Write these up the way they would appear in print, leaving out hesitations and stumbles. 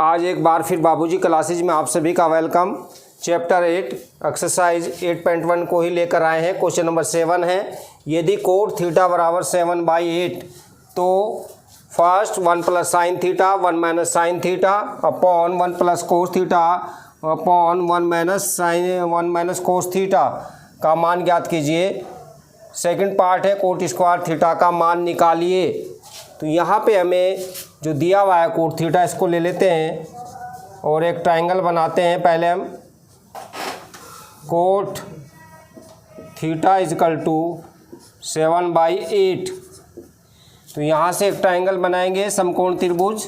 आज एक बार फिर बाबूजी क्लासेज में आप सभी का वेलकम। चैप्टर 8 एक्सरसाइज 8.1 को ही लेकर आए हैं। क्वेश्चन नंबर 7 है, यदि कोट थीटा बराबर 7/8 तो first 1 plus sine theta 1 minus sine theta upon 1 plus cos theta upon 1 minus cos theta का मान ज्ञात कीजिए। सेकंड पार्ट है कोट स्क्वायर थीटा का मान निकालिए। तो यहाँ पे हमें जो दिया हुआ है कोट थीटा, इसको ले लेते हैं और एक ट्रायंगल बनाते हैं। पहले हम कोट थीटा इजकल टू 7/8। तो यहाँ से एक ट्रायंगल बनाएंगे, समकोण त्रिभुज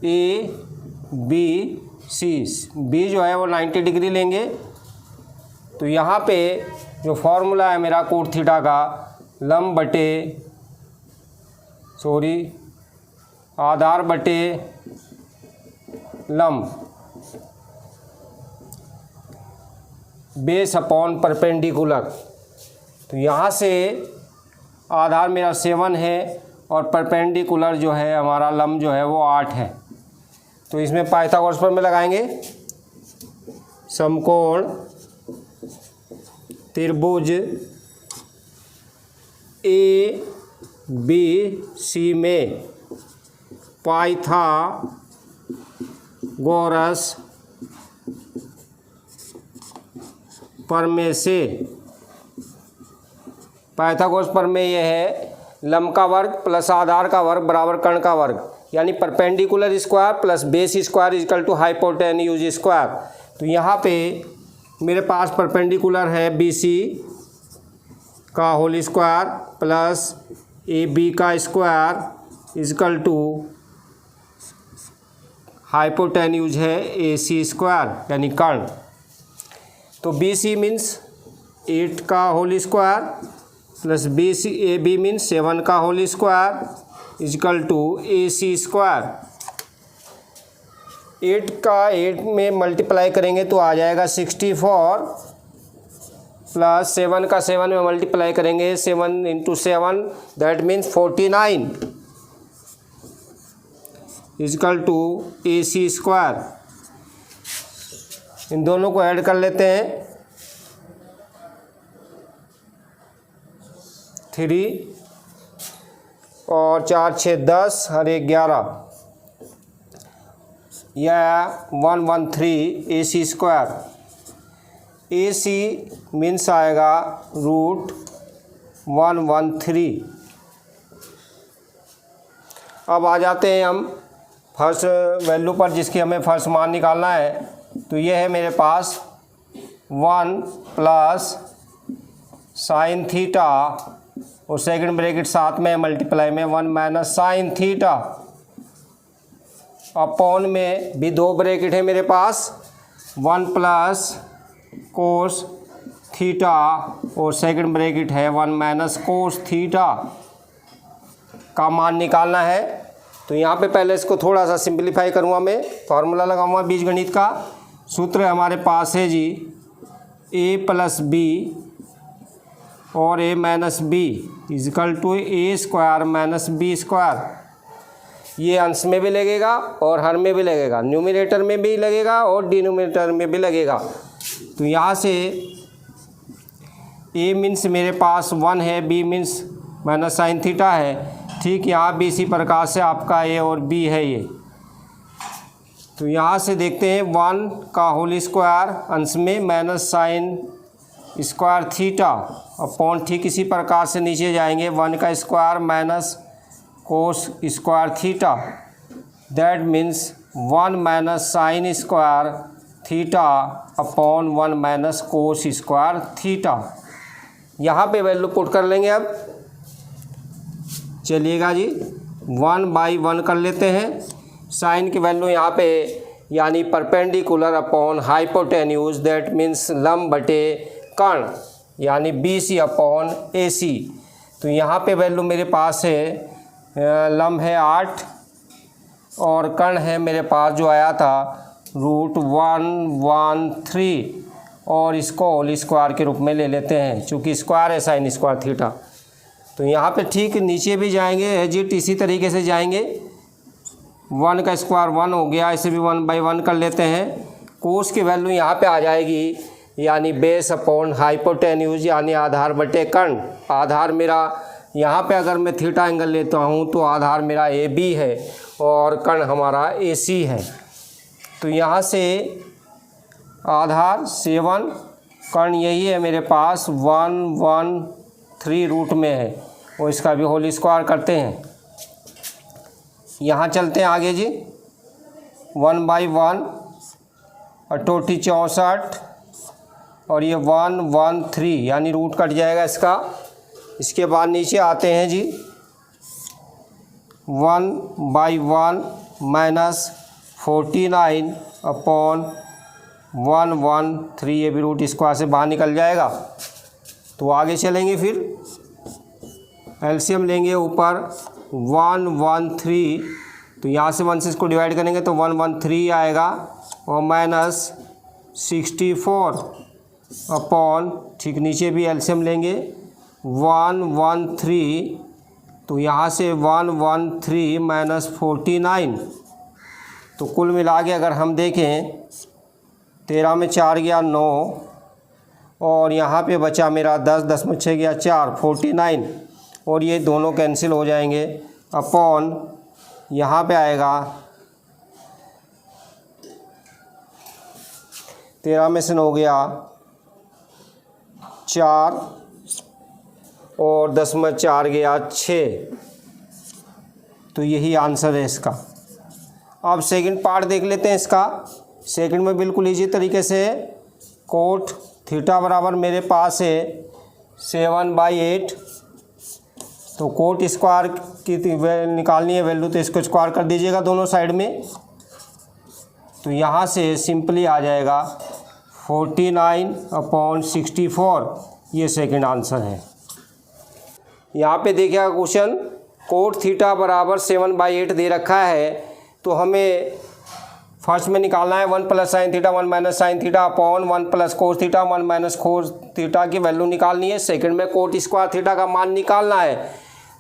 ABC। बी जो है वो 90 डिग्री लेंगे। तो यहाँ पे जो फॉर्मूला है मेरा कोट थीटा का, लंब बटे आधार बटे लंब, बेस अपॉन परपेंडिकुलर। तो यहाँ से आधार मेरा 7 है और परपेंडिकुलर जो है हमारा लंब जो है वो 8 है। तो इसमें पाइथागोरस प्रमेय लगाएंगे। समकोण त्रिभुज ABC में पाइथागोरस प्रमेय से, पाइथागोरस प्रमेय यह है लंब का वर्ग प्लस आधार का वर्ग बराबर कर्ण का वर्ग, यानी perpendicular square plus base square equal to hypotenuse square. तो यहाँ पे मेरे पास परपेंडिकुलर है BC का होल स्क्वायर प्लस AB का स्क्वायर इक्वल टू हाइपोटेन्यूज है AC स्क्वायर यानी कर्ण। तो BC मीन्स 8 का whole square plus AB means 7 का whole square equal to AC square. 8 का 8 में मल्टीप्लाई करेंगे तो आ जाएगा 64 प्लस 7 का 7 में मल्टीप्लाई करेंगे 7 × 7 that means 49 equal to AC square. इन दोनों को ऐड कर लेते हैं। 3 और 4 6 10 और 1 11, यह 113 AC स्क्वायर। AC मीन्स आएगा √113। अब आ जाते हैं हम फर्स्ट वैल्यू पर, जिसकी हमें फर्स्ट मान निकालना है। तो ये है मेरे पास 1 प्लस साइन थीटा और सेकंड ब्रैकेट साथ में मल्टीप्लाई में 1 माइनस साइन थीटा अपॉन में भी 2 ब्रैकेट है मेरे पास 1 प्लस कोस थीटा और सेकंड ब्रैकेट है 1 माइनस कोस थीटा का मान निकालना है। तो यहाँ पे पहले इसको थोड़ा सा सिंपलीफाई करूँगा मैं, फार्मूला लगाऊंगा बीजगणित का। सूत्र हमारे पास है जी A प्लस B और A minus B equal to A square minus B square. ये अंश में भी लगेगा और हर में भी लगेगा, न्यूमरेटर में भी लगेगा और डिनोमिनेटर में भी लगेगा। तो यहाँ से A मीन्स मेरे पास 1 है, B means minus sine theta है। ठीक, यहाँ भी इसी प्रकार से आपका A और B है ये। तो यहाँ से देखते हैं 1 का होल स्क्वायर अंश में minus sine square theta upon, ठीक इसी प्रकार से नीचे जाएंगे 1 का square minus cos square theta that means 1 minus sine square theta upon 1 minus cos square theta. यहाँ पे वैल्यू पुट कर लेंगे। अब चलिएगा जी 1/1 कर लेते हैं। साइन की वैल्यू यहाँ पे यानी perpendicular upon hypotenuse that means लंब बटे कर्ण यानी BC अपॉन AC। तो यहाँ पे वैल्यू मेरे पास है, लंब है 8 और कर्ण है मेरे पास जो आया था √113 और इसको होल स्क्वायर के रूप में ले लेते हैं, चूँकि स्क्वायर है साइन स्क्वायर थीटा। तो यहाँ पे ठीक नीचे भी जाएंगे एजिट इसी तरीके से जाएंगे। 1 का स्क्वायर 1 हो गया, इसे भी 1/1 कर लेते हैं। कोस की वैल्यू यहाँ पे आ जाएगी यानी बेस अपॉन हाइपोटेन्यूज यानी आधार बटे कर्ण। आधार मेरा यहाँ पे अगर मैं थीटा एंगल लेता हूँ तो आधार मेरा AB है और कर्ण हमारा AC है। तो यहाँ से आधार 7, कर्ण यही है मेरे पास 113 रूट में है और इसका भी होल स्क्वायर करते हैं। यहाँ चलते हैं आगे जी। 1/1 और टोटी 64 और ये 113 यानी रूट कट जाएगा इसका। इसके बाद नीचे आते हैं जी 1/1 माइनस 49 अपॉन 113, ये भी रूट स्क्वायर से बाहर निकल जाएगा। तो आगे चलेंगे, फिर एलसीएम लेंगे ऊपर 113, तो यहाँ से 1 से इसको डिवाइड करेंगे तो 113 आएगा और माइनस 64 अपॉन, ठीक नीचे भी एलसीएम लेंगे 113, तो यहाँ से 113 माइनस 49, तो कुल मिला के अगर हम देखें 13 में 4 गया 9 और यहाँ पे बचा मेरा 10, 10 में 6 गया 4, 49 और ये दोनों कैंसिल हो जाएंगे अपॉन यहाँ पे आएगा 13 में से 9 गया 4 और 10 में 4 गया 6, तो यही आंसर है इसका। अब सेकंड पार्ट देख लेते हैं इसका। सेकंड में बिल्कुल इजी तरीके से कोट थीटा बराबर मेरे पास है 7/8, तो कोट स्क्वायर की निकालनी है वैल्यू, तो इसको स्क्वायर कर दीजिएगा दोनों साइड में। तो यहाँ से सिंपली आ जाएगा 49/64, ये सेकंड आंसर है। यहाँ पे देखिएगा क्वेश्चन, कोट थीटा बराबर 7/8 दे रखा है, तो हमें फर्स्ट में निकालना है 1 + sin theta 1 - sin theta upon 1 + cos theta 1 - cos theta की वैल्यू निकालनी है। सेकंड में कोट स्क्वायर थीटा का मान निकालना है।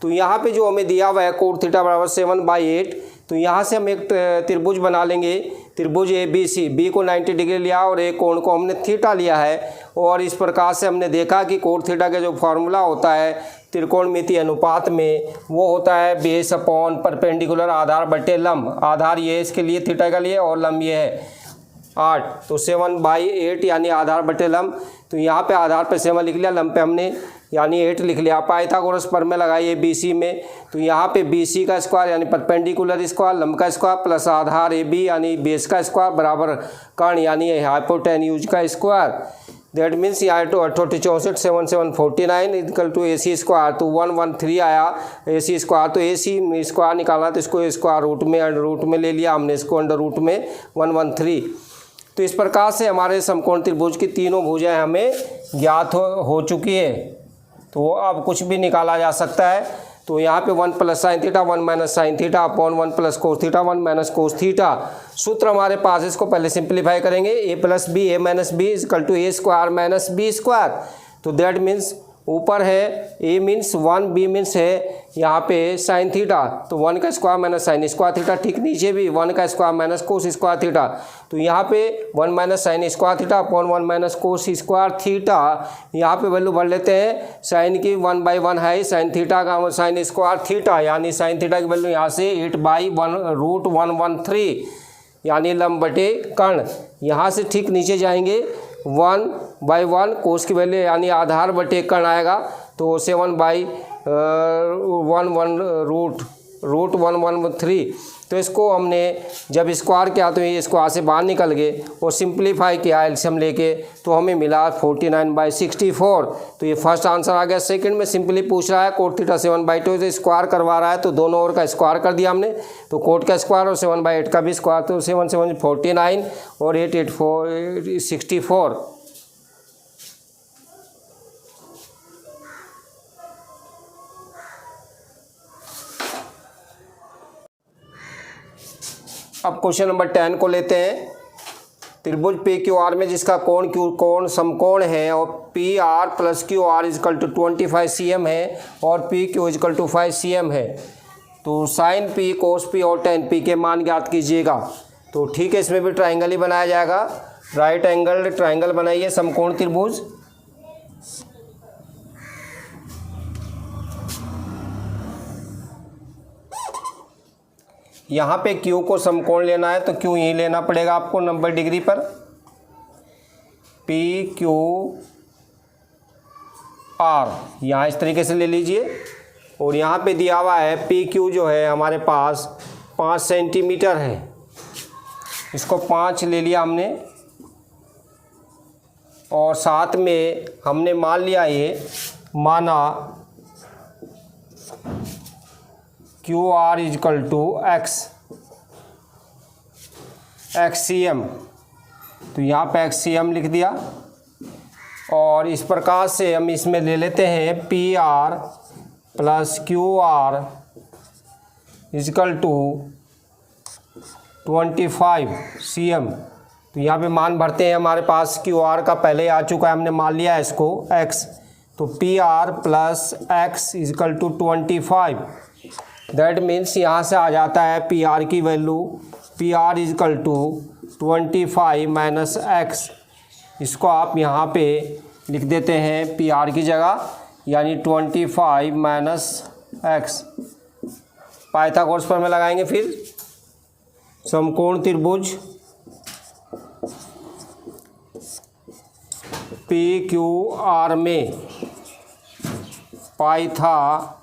तो यहाँ पे जो हमें दिया हुआ है कोट थीटा बराबर 7/8, तो यहाँ से हम एक त्रिभुज बना लेंगे, त्रिभुज ABC, बी को 90 डिग्री लिया और एक कोण को हमने थीटा लिया है। और इस प्रकार से हमने देखा कि कोट थीटा का जो फॉर्मूला होता है त्रिकोणमितीय अनुपात में, वो होता है बेस अपॉन परपेंडिकुलर आधार बटे लंब। आधार ये इसके लिए थीटा का लिए और लंब ये है 8, तो 7/8 यानी आधार बटे लंब। तो यहाँ पे आधार पे 7 लिख लिया, लंब पे हमने यानी 8 लिख लिया। पाइथागोरस प्रमेय लगाइए BC में, तो यहाँ पे BC का स्क्वायर यानी परपेंडिकुलर स्क्वायर लंब का स्क्वायर प्लस आधार AB यानी बेस का स्क्वायर बराबर कर्ण यानी हाइपोटेन्यूज का स्क्वायर। दैट मीन्स यहाँ तो 68 64 7 7 49 इक्वल टू AC स्क्वायर, तो 113 आया AC स्क्वायर। तो AC स्क्वायर निकालना, तो इसको स्क्वायर रूट में अंडर रूट में ले लिया हमने, इसको अंडर रूट में 113। तो इस प्रकार से हमारे समकोण त्रिभुज की तीनों भुजाएं हमें ज्ञात हो चुकी है। तो अब कुछ भी निकाला जा सकता है। तो यहाँ पे 1 + sin theta 1 - sin theta upon 1 + cos theta 1 - cos theta. सूत्र हमारे पास, इसको पहले सिंप्लीफाई करेंगे। a + b a - b equal to a² - b square. तो दैट मीन्स ऊपर है a मीन्स 1, b मीन्स है यहाँ पे sin थीटा, तो 1 का square minus sin square theta. ठीक नीचे भी 1 का square minus cos square theta. तो यहाँ पे 1 - sin square theta upon 1 - cos square theta. यहाँ पे वैल्यू भर लेते हैं, साइन की 1/1 है, sin थीटा का sin स्क्वायर थीटा यानी sin थीटा की वैल्यू यहाँ से 8/1√113 यानी लंब बटे कर्ण। यहाँ से ठीक नीचे जाएंगे 1/1 कोस की वैल्यू यानी आधार बटे कर्ण आएगा, तो 7/1√113। तो इसको हमने जब स्क्वायर किया तो ये स्क्वायर से बाहर निकल गए और सिंप्लीफाई किया एलसीएम लेके, तो हमें मिला 49/64। तो ये फर्स्ट आंसर आ गया। सेकंड में सिंपली पूछ रहा है कोट थीटा 7/2 से स्क्वायर करवा रहा है, तो दोनों ओर का स्क्वायर कर दिया हमने। तो कोट का स्क्वायर और 7/8 का भी स्क्वायर, तो 7 7 49 और 8 8 4 64। अब क्वेश्चन नंबर 10 को लेते हैं। त्रिभुज पी क्यू आर में जिसका कोण समकोण है और P R plus Q R equal to 25 cm है और P Q equal to 5 cm है। तो साइन पी कोस पी और टेन पी के मान ज्ञात कीजिएगा। तो ठीक है, इसमें भी ट्राइंगल ही बनाया जाएगा। राइट एंगल ट्राइंगल बनाइए समकोण त्रिभुज। यहाँ पे क्यू को समकोण लेना है तो क्यू यहीं लेना पड़ेगा आपको 90 डिग्री पर। पी क्यू आर यहाँ इस तरीके से ले लीजिए और यहाँ पे दिया हुआ है पी क्यू जो है हमारे पास 5 सेंटीमीटर है। इसको 5 ले लिया हमने और साथ में हमने मान लिया ये माना Q R equal to X C M. तो यहाँ पे एक्स सी एम लिख दिया और इस प्रकार से हम इसमें ले लेते हैं P R plus Q R equal to 25 cm। तो यहाँ पे मान भरते हैं। हमारे पास क्यू आर का पहले आ चुका है, हमने मान लिया है इसको x। तो P R plus X equal to 25। That means यहाँ से आ जाता है पी आर की value P R equal to 25 minus X. इसको आप यहाँ पे लिख देते हैं पी आर की जगह, यानी 25 माइनस एक्स। पाइथागोरस पर में लगाएंगे फिर समकोण त्रिभुज पी क्यू आर में पाइथागोरस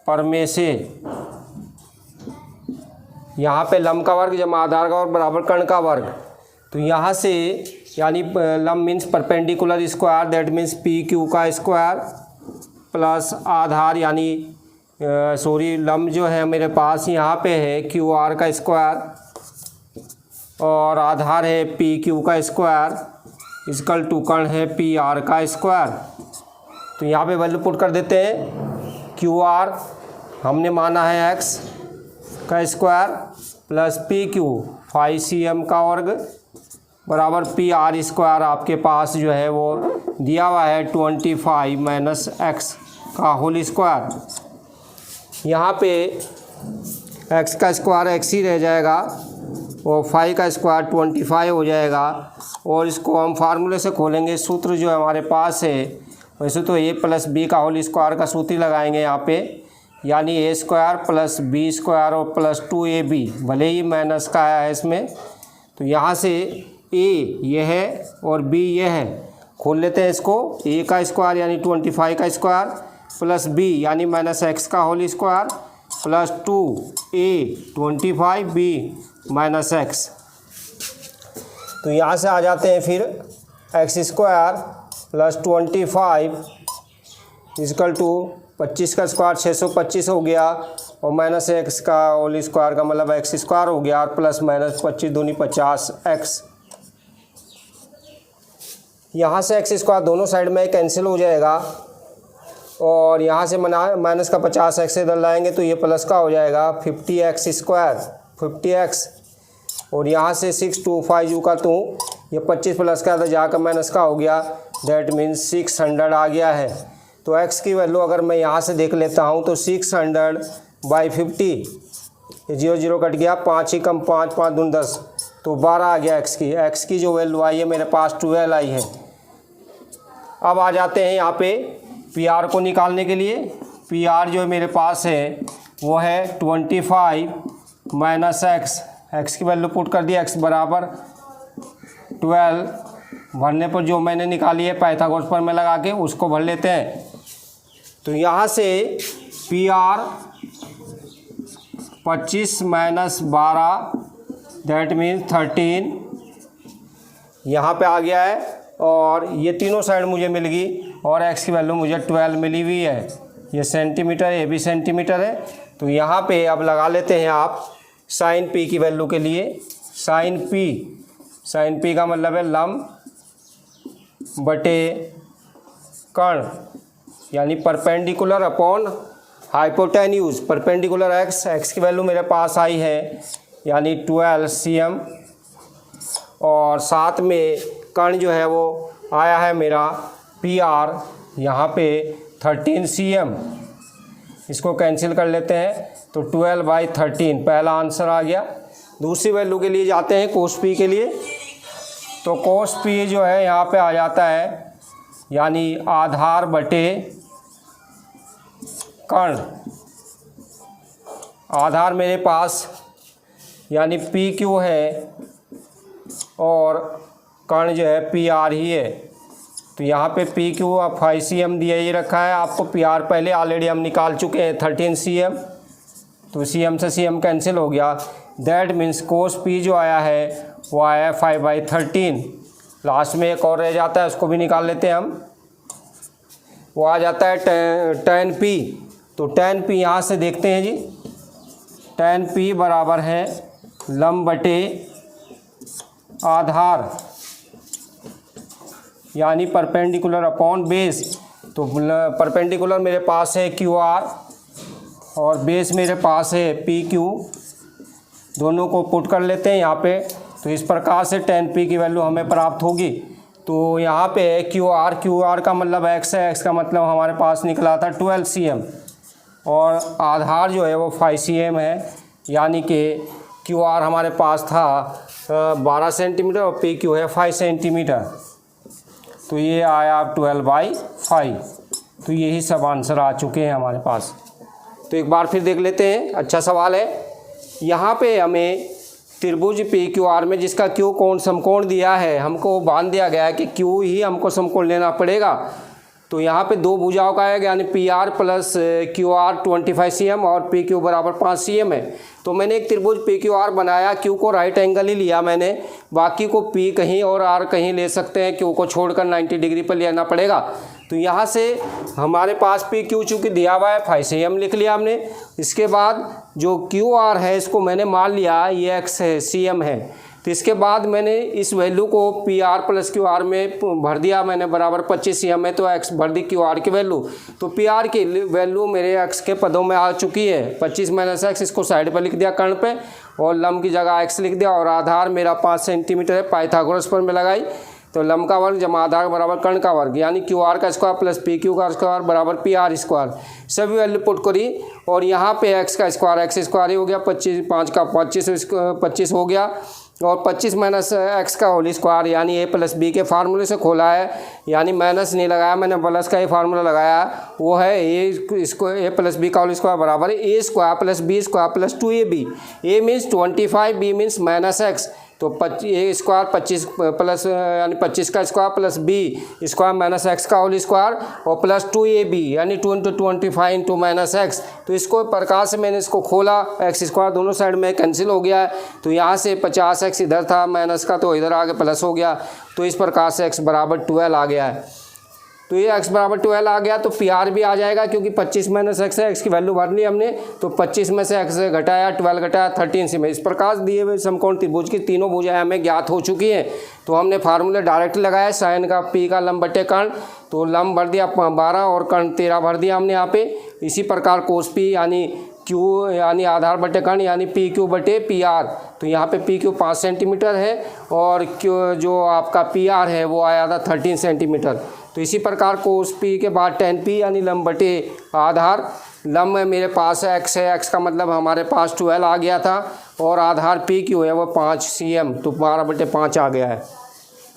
प्रमेय से यहाँ पे लंब का वर्ग जमा आधार का वर्ग बराबर कर्ण का वर्ग। तो यहाँ से यानी लंब means perpendicular square, that means P Q का स्क्वायर प्लस आधार यानी लंब जो है मेरे पास यहाँ पे है क्यू आर का स्क्वायर और आधार है पी क्यू का स्क्वायर इजकल टू कर्ण है पी आर का स्क्वायर। तो यहाँ पे वैल्यू पुट कर देते हैं। क्यू आर हमने माना है एक्स का square plus P Q 5 cm का वर्ग बराबर पी आर स्क्वायर आपके पास जो है वो दिया हुआ है 25 माइनस एक्स का होल स्क्वायर। यहाँ पे एक्स का स्क्वायर एक्स ही रह जाएगा और 5 का स्क्वायर 25 हो जाएगा। और इसको हम फार्मूले से खोलेंगे। सूत्र जो हमारे पास है वैसे तो ए प्लस बी का होल स्क्वायर का सूत्र ही लगाएंगे यहाँ पे, यानी ए स्क्वायर प्लस बी स्क्वायर और प्लस 2ab, भले ही माइनस का आया है इसमें। तो यहाँ से ए ये है और बी ये है, खोल लेते हैं इसको। ए का स्क्वायर यानी 25 का स्क्वायर प्लस बी यानी माइनस एक्स का whole square plus 2a 25 B minus X. तो यहाँ से आ जाते हैं फिर X square plus 25 equal to 25 का स्क्वायर 625 हो गया और माइनस एक्स का होल स्क्वायर का मतलब एक्स स्क्वायर हो गया और प्लस माइनस 25 दूनी 50 एक्स। यहाँ से एक्स स्क्वायर दोनों साइड में कैंसिल हो जाएगा और यहाँ से माइनस का 50 एक्स इधर लाएंगे तो ये प्लस का हो जाएगा 50x स्क्वायर 50x। और यहाँ से 6 2 5 यू का तो ये 25 प्लस का था जाकर माइनस का हो गया, दैट मीन्स 600 आ गया है। तो x की वैल्यू अगर मैं यहाँ से देख लेता हूँ तो 600/50, ये 0 0 कट गया, 5 ही कम 5 5 दून 10 तो 12 आ गया x की जो वैल्यू आई है मेरे पास 12 आई है। अब आ जाते हैं यहाँ पे पी आर को निकालने के लिए। पी आर जो मेरे पास है वो है 25 माइनस एक्स की वैल्यू पुट कर दिया, x बराबर 12 भरने पर जो मैंने निकाली है पाइथागोरस पर में लगा के उसको भर लेते हैं। तो यहाँ से P R 25 minus 12 that means 13 यहाँ पे आ गया है और ये तीनों साइड मुझे मिल गई और x की वैल्यू मुझे 12 मिली हुई है। ये सेंटीमीटर ये भी सेंटीमीटर है। तो यहाँ पे अब लगा लेते हैं आप साइन p की वैल्यू के लिए। साइन p का मतलब है लंब बटे कर्ण यानी perpendicular upon hypotenuse perpendicular x की वैल्यू मेरे पास आई है यानी 12 cm, और साथ में कर्ण जो है वो आया है मेरा PR यहाँ पे 13 cm। इसको कैंसिल कर लेते हैं तो 12/13 पहला आंसर आ गया। दूसरी वैल्यू के लिए जाते हैं कोस P के लिए। तो कोस P जो है यहाँ पे आ जाता है यानी आधार बटे कर्ण। आधार मेरे पास यानी PQ है और कर्ण जो है PR ही है। तो यहाँ पे PQ 5 cm दिया ही रखा है आपको। PR पहले ऑलरेडी हम निकाल चुके हैं 13 cm, तो cm से cm कैंसिल हो गया। दैट मीन्स कोस P जो आया है वो आया है 5/13। लास्ट में एक और रह जाता है, उसको भी निकाल लेते हैं हम। वो आ जाता है tan P। तो tan P यहाँ से देखते हैं जी, tan P बराबर है लंब बटे आधार यानी परपेंडिकुलर अपॉन बेस। तो परपेंडिकुलर मेरे पास है QR और बेस मेरे पास है PQ। दोनों को पुट कर लेते हैं यहाँ पे। तो इस प्रकार से tan P की वैल्यू हमें प्राप्त होगी। तो यहाँ पे QR का मतलब x है, x का मतलब हमारे पास निकला था 12 cm, और आधार जो है वो 5 cm है, यानी कि QR हमारे पास था 12 सेंटीमीटर और PQ है 5 सेंटीमीटर। तो ये आया 12/5। तो यही सब आंसर आ चुके हैं हमारे पास। तो एक बार फिर देख लेते हैं, अच्छा सवाल है। यहाँ पे हमें त्रिभुज PQR में जिसका Q कोण समकोण दिया है, हमको बांध दिया गया है कि Q ही हमको समकोण लेना पड़ेगा। तो यहाँ पे दो भुजाओं का है यानी PR प्लस QR 25 cm और PQ बराबर 5 cm है। तो मैंने एक त्रिभुज PQR बनाया, Q को राइट एंगल ही लिया मैंने, बाकी को P कहीं और R कहीं ले सकते हैं, Q को छोड़कर 90 डिग्री पर लेना पड़ेगा। तो यहाँ से हमारे पास PQ चूँकि दिया हुआ है 5 cm लिख लिया हमने। इसके बाद जो QR है इसको मैंने मान लिया ये x है, cm है। तो इसके बाद मैंने इस वैल्यू को PR प्लस QR में भर दिया मैंने, बराबर 25 cm है। तो x भर दी QR की वैल्यू। तो PR की वैल्यू मेरे x के पदों में आ चुकी है 25 - x। इसको साइड पर लिख दिया कर्ण पे, और लंब की जगह x लिख दिया, और आधार मेरा 5 सेंटीमीटर है। पाइथागोरस पर में लगाई तो लंब का वर्ग जमा आधार बराबर कर्ण का वर्ग, यानी QR का स्क्वायर प्लस PQ का स्क्वायर बराबर PR स्क्वायर। सभी वैल्यू पुट करी और यहाँ पे x का स्क्वायर x स्क्वायर ही हो गया, 25 5 का 25 हो गया, और 25 - x का होल स्क्वायर यानी a प्लस b के फार्मूले से खोला है, यानी माइनस नहीं लगाया मैंने, प्लस का ही फार्मूला लगाया। वो है a प्लस बी का होल स्क्वायर बराबर a square plus b square plus 2ab। a means 25, b means -x। तो a स्क्वायर 25 प्लस यानी 25 का square plus b square minus x का होल स्क्वायर और प्लस 2ab यानी 2 × 25 × -x। तो इसको प्रकार से मैंने इसको खोला, x स्क्वायर दोनों साइड में कैंसिल हो गया है। तो यहाँ से 50x इधर था माइनस का, तो इधर आगे प्लस हो गया। तो इस प्रकार से x बराबर 12 आ गया है। तो ये x बराबर 12 आ गया तो PR भी आ जाएगा, क्योंकि 25 - x है, x की वैल्यू भर ली हमने। तो 25 में से x घटाया 12 घटाया 13 से में। इस प्रकार दिए हुए समकोण त्रिभुज की तीनों भुजाएं हमें ज्ञात हो चुकी हैं। तो हमने फार्मूले डायरेक्ट लगाया, साइन का P का लंब बटे कर्ण। तो लंब भर दिया 12 और कर्ण 13 भर दिया हमने यहाँ पे। इसी प्रकार कोस P यानी Q यानी आधार बटे कर्ण यानी PQ बटे PR। तो यहाँ पे PQ 5 सेंटीमीटर है और Q जो आपका PR है वो आया था 13 सेंटीमीटर। तो इसी प्रकार कोस P के बाद tan P यानी लंब बटे आधार। लंब में मेरे पास x है, x का मतलब हमारे पास 12 आ गया था, और आधार PQ है वो 5 cm, तो 12/5 आ गया है।